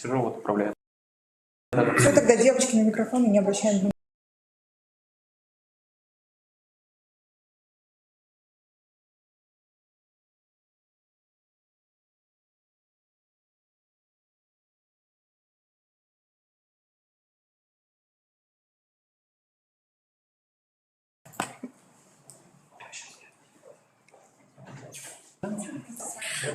сижу, вот управляю. Что тогда девочки на микрофон не обращаем внимания?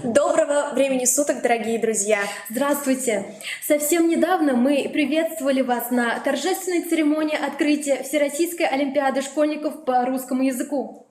Доброго времени суток, дорогие друзья! Здравствуйте! Совсем недавно мы приветствовали вас на торжественной церемонии открытия Всероссийской олимпиады школьников по русскому языку.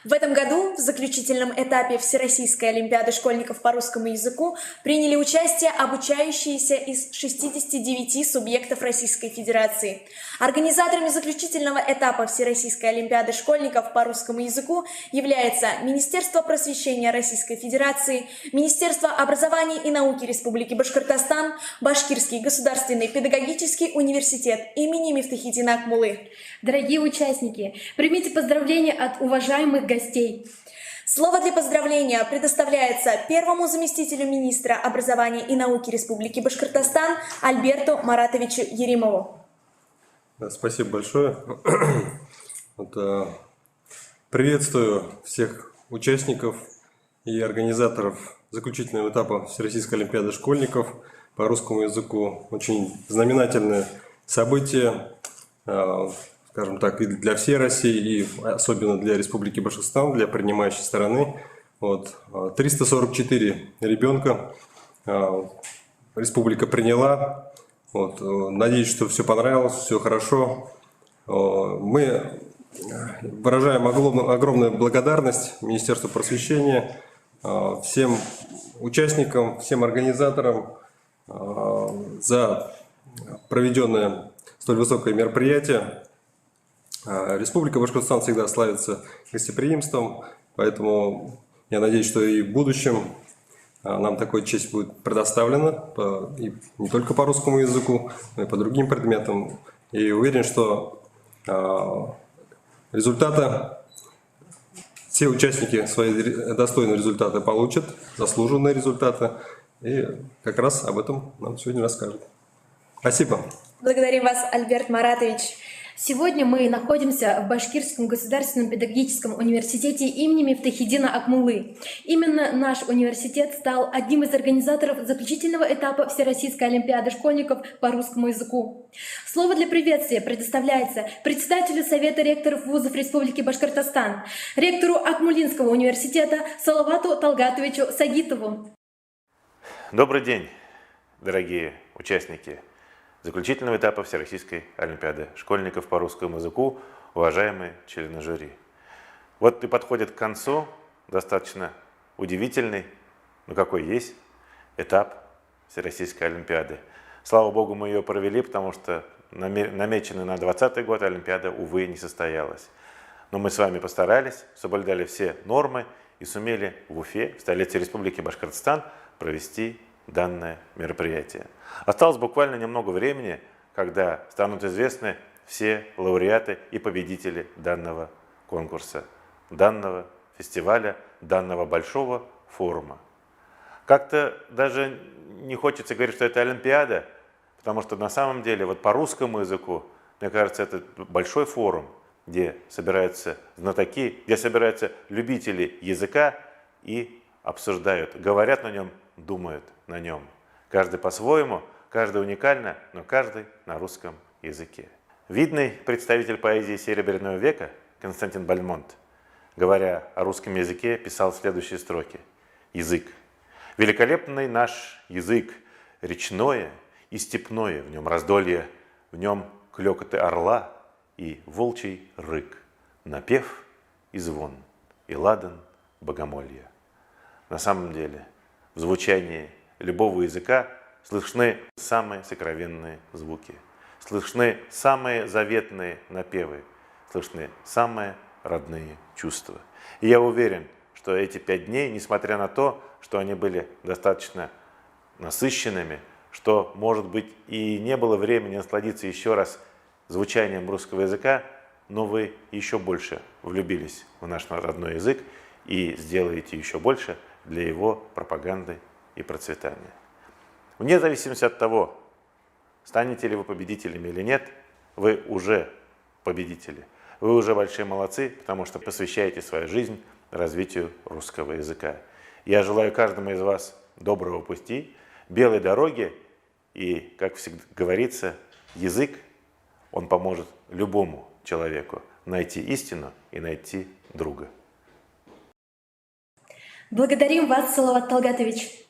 В этом году в заключительном этапе Всероссийской олимпиады школьников по русскому языку приняли участие обучающиеся из 69 субъектов Российской Федерации. Организаторами заключительного этапа Всероссийской олимпиады школьников по русскому языку является Министерство просвещения Российской Федерации, Министерство образования и науки Республики Башкортостан, Башкирский государственный педагогический университет имени Мифтахиддина Акмуллы. Дорогие участники, примите поздравления от уважаемых гостей. Слово для поздравления предоставляется первому заместителю министра образования и науки Республики Башкортостан Альберту Маратовичу Еримову. Спасибо большое. Приветствую всех участников и организаторов заключительного этапа Всероссийской олимпиады школьников по русскому языку. Очень знаменательное событие, скажем так, и для всей России, и особенно для Республики Башкортостан, для принимающей стороны. 344 ребенка республика приняла. Надеюсь, что все понравилось, все хорошо. Мы выражаем огромную благодарность Министерству просвещения, всем участникам, всем организаторам за проведенное столь высокое мероприятие. Республика Башкортостан всегда славится гостеприимством, поэтому я надеюсь, что и в будущем нам такая честь будет предоставлена, и не только по русскому языку, но и по другим предметам. И уверен, что все участники свои достойные результаты получат, заслуженные результаты, и как раз об этом нам сегодня расскажут. Спасибо. Благодарим вас, Альберт Маратович. Сегодня мы находимся в Башкирском государственном педагогическом университете имени Мифтахиддина Акмуллы. Именно наш университет стал одним из организаторов заключительного этапа Всероссийской олимпиады школьников по русскому языку. Слово для приветствия предоставляется председателю Совета ректоров вузов Республики Башкортостан, ректору Акмуллинского университета Салавату Талгатовичу Сагитову. Добрый день, дорогие участники заключительного этапа Всероссийской олимпиады школьников по русскому языку, уважаемые члены жюри. Вот и подходит к концу достаточно удивительный, но какой есть, этап Всероссийской олимпиады. Слава Богу, мы ее провели, потому что намеченная на 2020 год олимпиада, увы, не состоялась. Но мы с вами постарались, соблюдали все нормы и сумели в Уфе, в столице Республики Башкортостан, провести данное мероприятие. Осталось буквально немного времени, когда станут известны все лауреаты и победители данного конкурса, данного фестиваля, данного большого форума. Как-то даже не хочется говорить, что это Олимпиада, потому что на самом деле вот по русскому языку, мне кажется, это большой форум, где собираются знатоки, где собираются любители языка и обсуждают, говорят на нем, думают на нем. Каждый по-своему, каждый уникально, но каждый на русском языке. Видный представитель поэзии Серебряного века Константин Бальмонт, говоря о русском языке, писал следующие строки. Язык. Великолепный наш язык, речное и степное, в нем раздолье, в нем клёкоты орла и волчий рык, напев и звон, и ладан богомолья. На самом деле, в звучании любого языка слышны самые сокровенные звуки, слышны самые заветные напевы, слышны самые родные чувства. И я уверен, что эти 5 дней, несмотря на то, что они были достаточно насыщенными, что, может быть, и не было времени насладиться еще раз звучанием русского языка, но вы еще больше влюбились в наш родной язык и сделаете еще больше для его пропаганды и процветания. Вне зависимости от того, станете ли вы победителями или нет, вы уже победители. Вы уже большие молодцы, потому что посвящаете свою жизнь развитию русского языка. Я желаю каждому из вас доброго пути, белой дороги и, как всегда говорится, язык, он поможет любому человеку найти истину и найти друга. Благодарим вас, Салават Талгатович.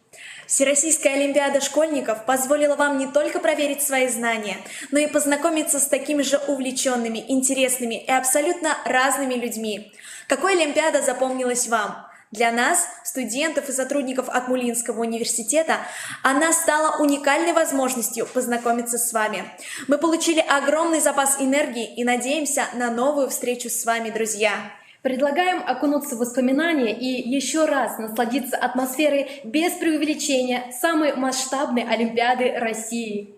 Всероссийская олимпиада школьников позволила вам не только проверить свои знания, но и познакомиться с такими же увлеченными, интересными и абсолютно разными людьми. Какой олимпиада запомнилась вам? Для нас, студентов и сотрудников Акмулинского университета, она стала уникальной возможностью познакомиться с вами. Мы получили огромный запас энергии и надеемся на новую встречу с вами, друзья. Предлагаем окунуться в воспоминания и еще раз насладиться атмосферой без преувеличения самой масштабной Олимпиады России.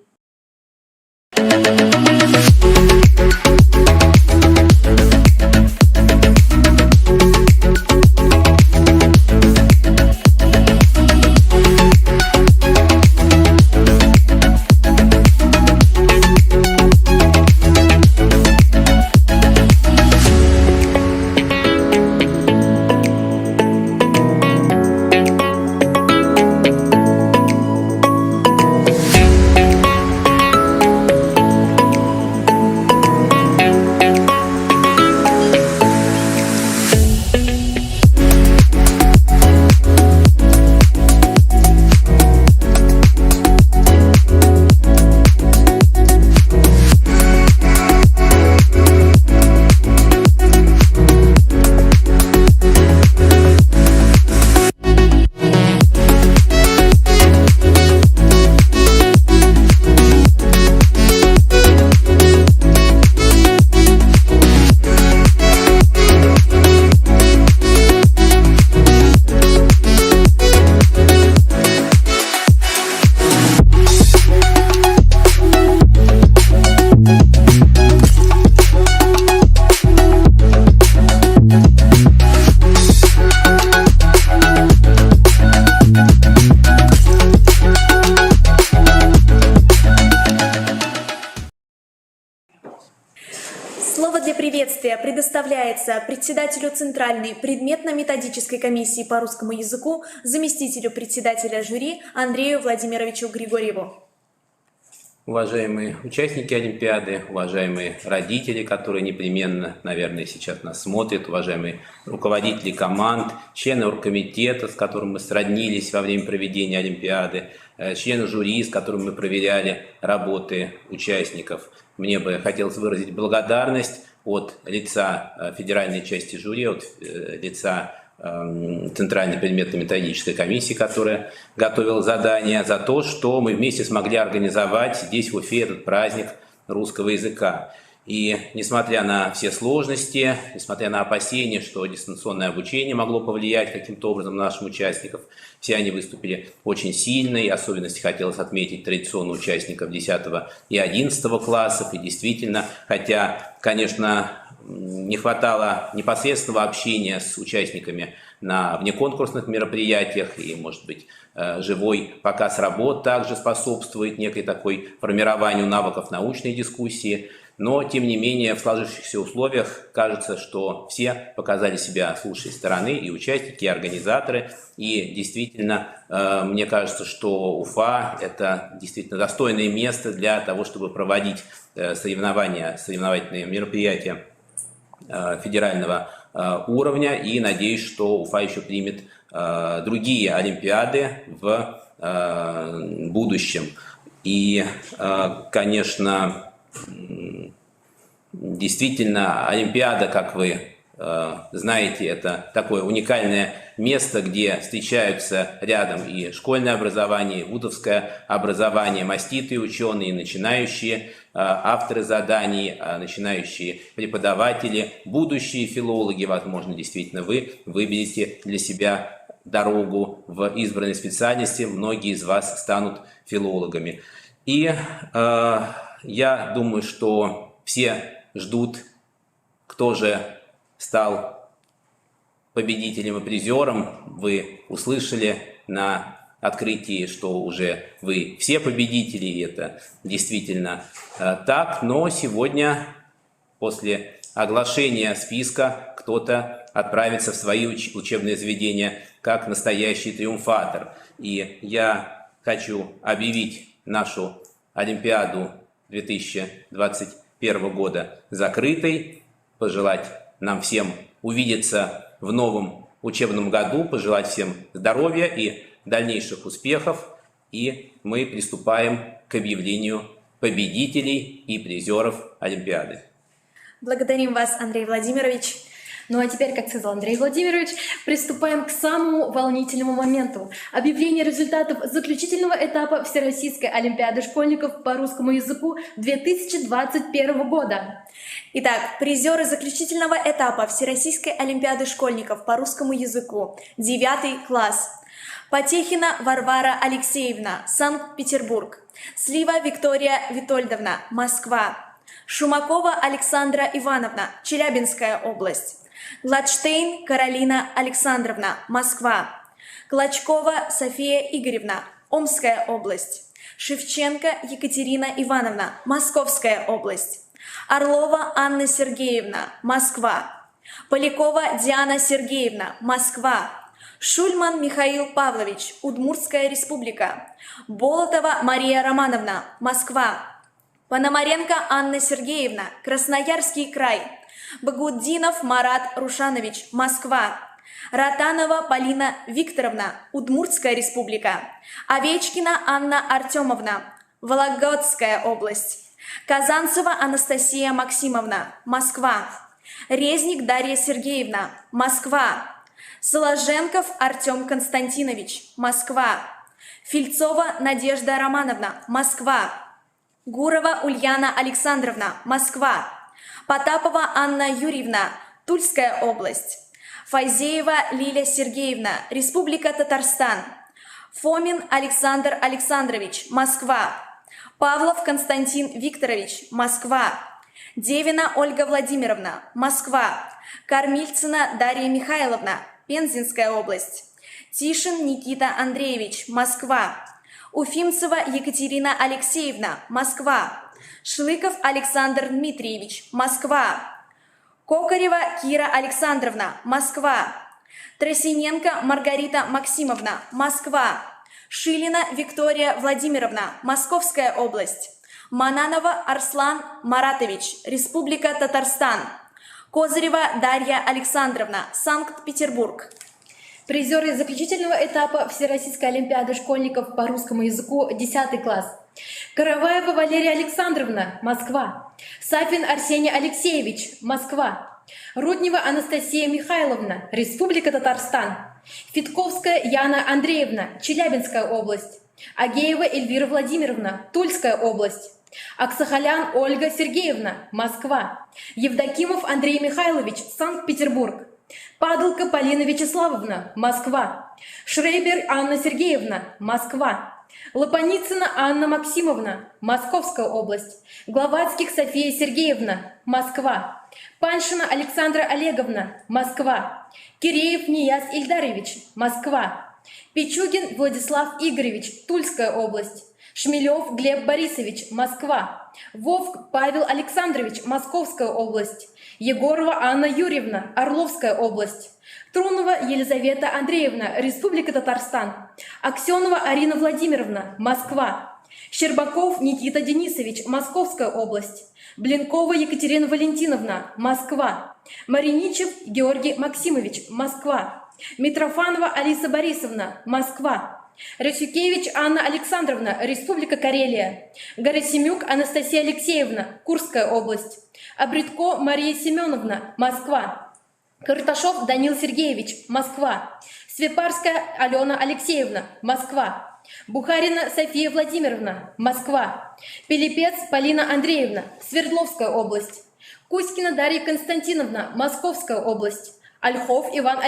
Слово для приветствия предоставляется председателю Центральной предметно-методической комиссии по русскому языку, заместителю председателя жюри Андрею Владимировичу Григорьеву. Уважаемые участники Олимпиады, уважаемые родители, которые непременно, наверное, сейчас нас смотрят, уважаемые руководители команд, члены оргкомитета, с которым мы сроднились во время проведения Олимпиады, члены жюри, с которыми мы проверяли работы участников. Мне бы хотелось выразить благодарность от лица федеральной части жюри, от лица Центральной предметно-методической комиссии, которая готовила задание, за то, что мы вместе смогли организовать здесь в Уфе этот праздник русского языка. И несмотря на все сложности, несмотря на опасения, что дистанционное обучение могло повлиять каким-то образом на наших участников, все они выступили очень сильно, и особенности хотелось отметить традиционно участников 10 и 11 классов. И действительно, хотя, конечно, не хватало непосредственного общения с участниками на внеконкурсных мероприятиях, и, может быть, живой показ работ также способствует некой такой формированию навыков научной дискуссии. Но, тем не менее, в сложившихся условиях кажется, что все показали себя с лучшей стороны, и участники, и организаторы. И действительно, мне кажется, что Уфа – это действительно достойное место для того, чтобы проводить соревновательные мероприятия федерального уровня. И надеюсь, что Уфа еще примет другие Олимпиады в будущем. И, конечно, действительно, Олимпиада, как вы знаете, это такое уникальное место, где встречаются рядом и школьное образование, и вузовское образование, маститые ученые, начинающие авторы заданий, начинающие преподаватели, будущие филологи. Возможно, действительно, вы выберете для себя дорогу в избранной специальности. Многие из вас станут филологами. И я думаю, что все ждут, кто же стал победителем и призером. Вы услышали на открытии, что уже вы все победители, и это действительно так. Но сегодня, после оглашения списка, кто-то отправится в свои учебные заведения как настоящий триумфатор. И я хочу объявить нашу Олимпиаду 2021 года закрытой, пожелать нам всем увидеться в новом учебном году, пожелать всем здоровья и дальнейших успехов. И мы приступаем к объявлению победителей и призеров Олимпиады. Благодарим вас, Андрей Владимирович. Ну а теперь, как сказал Андрей Владимирович, приступаем к самому волнительному моменту – объявление результатов заключительного этапа Всероссийской Олимпиады школьников по русскому языку 2021 года. Итак, призеры заключительного этапа Всероссийской Олимпиады школьников по русскому языку, 9 класс. Потехина Варвара Алексеевна, Санкт-Петербург. Слива Виктория Витольдовна, Москва. Шумакова Александра Ивановна, Челябинская область. Гладштейн Каролина Александровна, Москва. Клочкова София Игоревна, Омская область. Шевченко Екатерина Ивановна, Московская область. Орлова Анна Сергеевна, Москва. Полякова Диана Сергеевна, Москва. Шульман Михаил Павлович, Удмуртская республика. Болотова Мария Романовна, Москва. Пономаренко Анна Сергеевна, Красноярский край. Багуддинов Марат Рушанович, Москва. Ротанова Полина Викторовна, Удмуртская республика. Овечкина Анна Артемовна, Вологодская область. Казанцева Анастасия Максимовна, Москва. Резник Дарья Сергеевна, Москва. Соложенков Артем Константинович, Москва. Фильцова Надежда Романовна, Москва. Гурова Ульяна Александровна, Москва. Потапова Анна Юрьевна, Тульская область. Файзеева Лиля Сергеевна, Республика Татарстан. Фомин Александр Александрович, Москва. Павлов Константин Викторович, Москва. Девина Ольга Владимировна, Москва. Кормильцина Дарья Михайловна, Пензенская область. Тишин Никита Андреевич, Москва. Уфимцева Екатерина Алексеевна, Москва. Шлыков Александр Дмитриевич, Москва. Кокарева Кира Александровна, Москва. Тросиненко Маргарита Максимовна, Москва. Шилина Виктория Владимировна, Московская область. Мананова Арслан Маратович, Республика Татарстан. Козырева Дарья Александровна, Санкт-Петербург. Призеры заключительного этапа Всероссийской Олимпиады школьников по русскому языку 10 класс. Караваева Валерия Александровна, Москва. Сафин Арсений Алексеевич, Москва. Руднева Анастасия Михайловна, Республика Татарстан. Фитковская Яна Андреевна, Челябинская область. Агеева Эльвира Владимировна, Тульская область. Аксахалян Ольга Сергеевна, Москва. Евдокимов Андрей Михайлович, Санкт-Петербург. Падалка Полина Вячеславовна, Москва. Шрейбер Анна Сергеевна, Москва. Лопаницына Анна Максимовна, Московская область. Гловацких София Сергеевна, Москва. Паншина Александра Олеговна, Москва. Киреев Нияз Ильдарович, Москва. Пичугин Владислав Игоревич, Тульская область. Шмелев Глеб Борисович, Москва. Вовк Павел Александрович, Московская область. Егорова Анна Юрьевна, Орловская область. Трунова Елизавета Андреевна, Республика Татарстан. Аксенова Арина Владимировна, Москва. Щербаков Никита Денисович, Московская область. Блинкова Екатерина Валентиновна, Москва. Мариничев Георгий Максимович, Москва. Митрофанова Алиса Борисовна, Москва. Расюкевич Анна Александровна, Республика Карелия. Горосемюк Анастасия Алексеевна, Курская область. Обредко Мария Семеновна, Москва. Карташов Данил Сергеевич, Москва. Свепарская Алена Алексеевна, Москва. Бухарина София Владимировна, Москва. Пилипец Полина Андреевна, Свердловская область. Кузькина Дарья Константиновна, Московская область. Ольхов Иван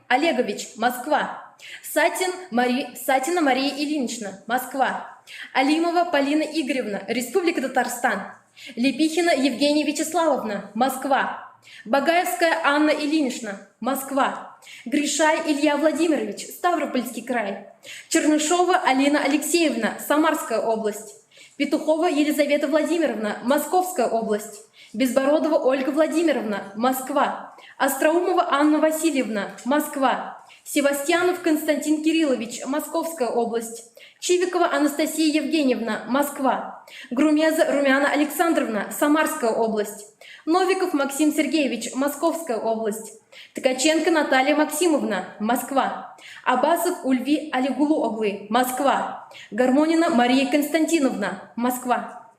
Олегович, Москва. Сатина Мария Ильинична, Москва. Алимова Полина Игоревна, Республика Татарстан. Лепихина Евгения Вячеславовна, Москва. Багаевская Анна Ильинична, Москва. Гришай Илья Владимирович, Ставропольский край. Чернышова Алина Алексеевна, Самарская область. Петухова Елизавета Владимировна, Московская область. Безбородова Ольга Владимировна, Москва. Остроумова Анна Васильевна, Москва. Севастьянов Константин Кириллович, Московская область. Чивикова Анастасия Евгеньевна, Москва. Грумеза Румяна Александровна, Самарская область. Новиков Максим Сергеевич, Московская область. Ткаченко Наталья Максимовна, Москва. Абасов Ульви Алигулу-Оглы, Москва. Гармонина Мария Константиновна, Москва.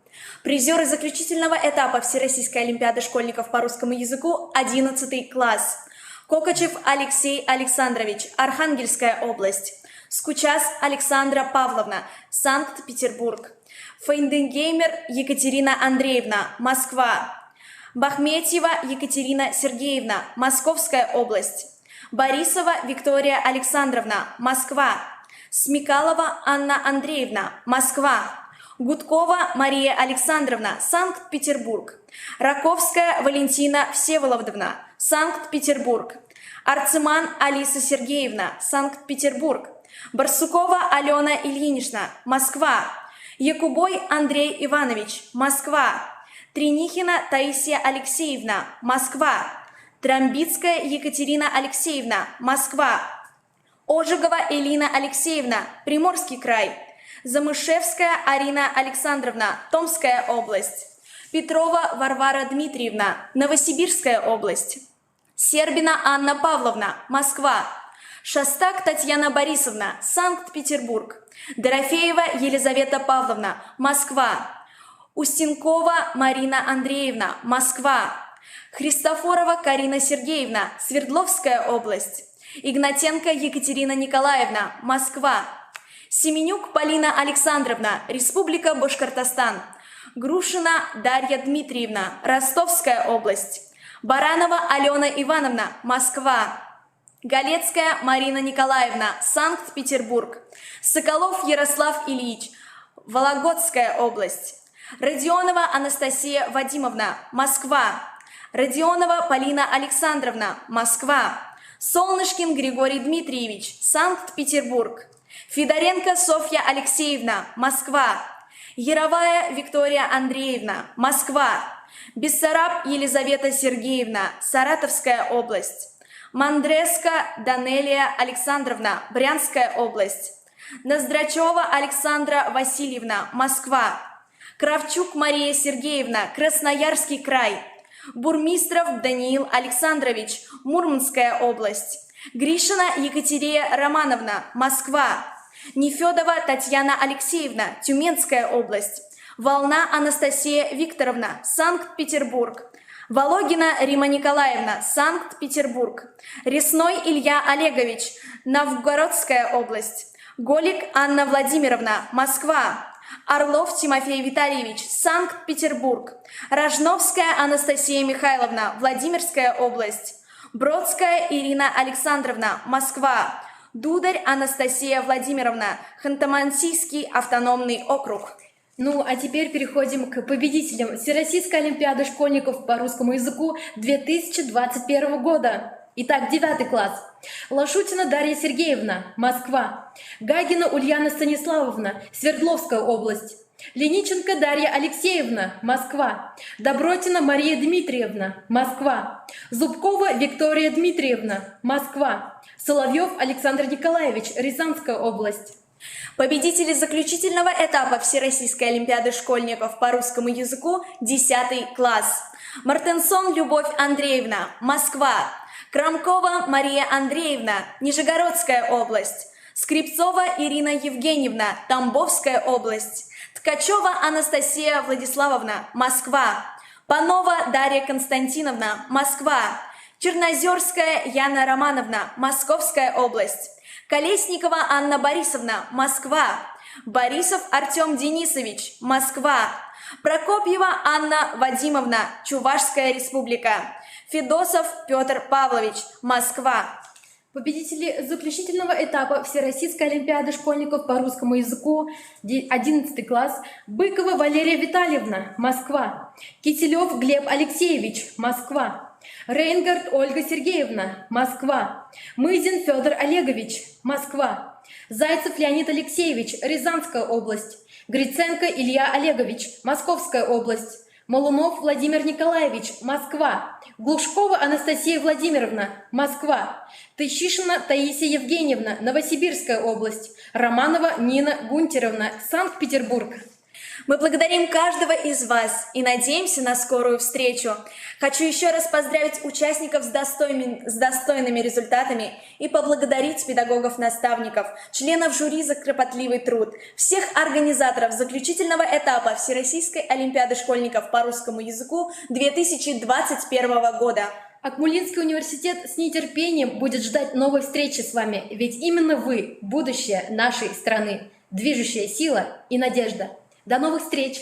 Призеры заключительного этапа Всероссийской олимпиады школьников по русскому языку 11 класс. Кокачев Алексей Александрович, Архангельская область. Скучас Александра Павловна, Санкт-Петербург. Фейнденгеймер Екатерина Андреевна, Москва. Бахметьева Екатерина Сергеевна, Московская область. Борисова Виктория Александровна, Москва. Смекалова Анна Андреевна, Москва. Гудкова Мария Александровна, Санкт-Петербург. Раковская Валентина Всеволодовна, Санкт-Петербург. Арцеман Алиса Сергеевна, Санкт-Петербург. Барсукова Алена Ильинична, Москва. Якубой Андрей Иванович, Москва. Тринихина Таисия Алексеевна, Москва. Трамбицкая Екатерина Алексеевна, Москва. Ожегова Элина Алексеевна, Приморский край. Замышевская Арина Александровна, Томская область. Петрова Варвара Дмитриевна, Новосибирская область. Сербина Анна Павловна, Москва. Шостак Татьяна Борисовна, Санкт-Петербург. Дорофеева Елизавета Павловна, Москва. Устинкова Марина Андреевна, Москва. Христофорова Карина Сергеевна, Свердловская область. Игнатенко Екатерина Николаевна, Москва. Семенюк Полина Александровна, Республика Башкортостан. Грушина Дарья Дмитриевна, Ростовская область. Баранова Алена Ивановна, Москва. Галецкая Марина Николаевна, Санкт-Петербург. Соколов Ярослав Ильич, Вологодская область. Родионова Анастасия Вадимовна, Москва. Родионова Полина Александровна, Москва. Солнышкин Григорий Дмитриевич, Санкт-Петербург. Федоренко Софья Алексеевна, Москва. Яровая Виктория Андреевна, Москва. Бессараб Елизавета Сергеевна, Саратовская область. Мандреско Данелия Александровна, Брянская область. Ноздрачева Александра Васильевна, Москва. Кравчук Мария Сергеевна, Красноярский край. Бурмистров Даниил Александрович, Мурманская область. Гришина Екатерина Романовна, Москва. Нефедова Татьяна Алексеевна, Тюменская область. Волна Анастасия Викторовна, Санкт-Петербург. Вологина Рима Николаевна, Санкт-Петербург. Ресной Илья Олегович, Новгородская область. Голик Анна Владимировна, Москва. Орлов Тимофей Витальевич, Санкт-Петербург. Рожновская Анастасия Михайловна, Владимирская область. Бродская Ирина Александровна, Москва. Дударь Анастасия Владимировна, Ханты-Мансийский автономный округ. Ну, а теперь переходим к победителям Всероссийской олимпиады школьников по русскому языку 2021 года. Итак, 9 класс. Лашутина Дарья Сергеевна, Москва. Гагина Ульяна Станиславовна, Свердловская область. Лениченко Дарья Алексеевна, Москва. Добротина Мария Дмитриевна, Москва. Зубкова Виктория Дмитриевна, Москва. Соловьев Александр Николаевич, Рязанская область. Победители заключительного этапа Всероссийской олимпиады школьников по русскому языку 10 класс. Мартенсон Любовь Андреевна, Москва. Крамкова Мария Андреевна, Нижегородская область. Скрипцова Ирина Евгеньевна, Тамбовская область. Ткачева Анастасия Владиславовна, Москва. Панова Дарья Константиновна, Москва. Чернозерская Яна Романовна, Московская область. Колесникова Анна Борисовна, Москва. Борисов Артем Денисович, Москва. Прокопьева Анна Вадимовна, Чувашская республика. Федосов Петр Павлович, Москва. Победители заключительного этапа Всероссийской олимпиады школьников по русскому языку 11 класс. Быкова Валерия Витальевна, Москва. Киселев Глеб Алексеевич, Москва. Рейнгард Ольга Сергеевна, Москва. Мызин Федор Олегович, Москва. Зайцев Леонид Алексеевич, Рязанская область. Гриценко Илья Олегович, Московская область. Молунов Владимир Николаевич, Москва. Глушкова Анастасия Владимировна, Москва. Тыщишина Таисия Евгеньевна, Новосибирская область. Романова Нина Гунтеровна, Санкт-Петербург. Мы благодарим каждого из вас и надеемся на скорую встречу. Хочу еще раз поздравить участников с достойными результатами и поблагодарить педагогов-наставников, членов жюри за кропотливый труд, всех организаторов заключительного этапа Всероссийской олимпиады школьников по русскому языку 2021 года. Акмулинский университет с нетерпением будет ждать новой встречи с вами, ведь именно вы – будущее нашей страны, движущая сила и надежда. До новых встреч!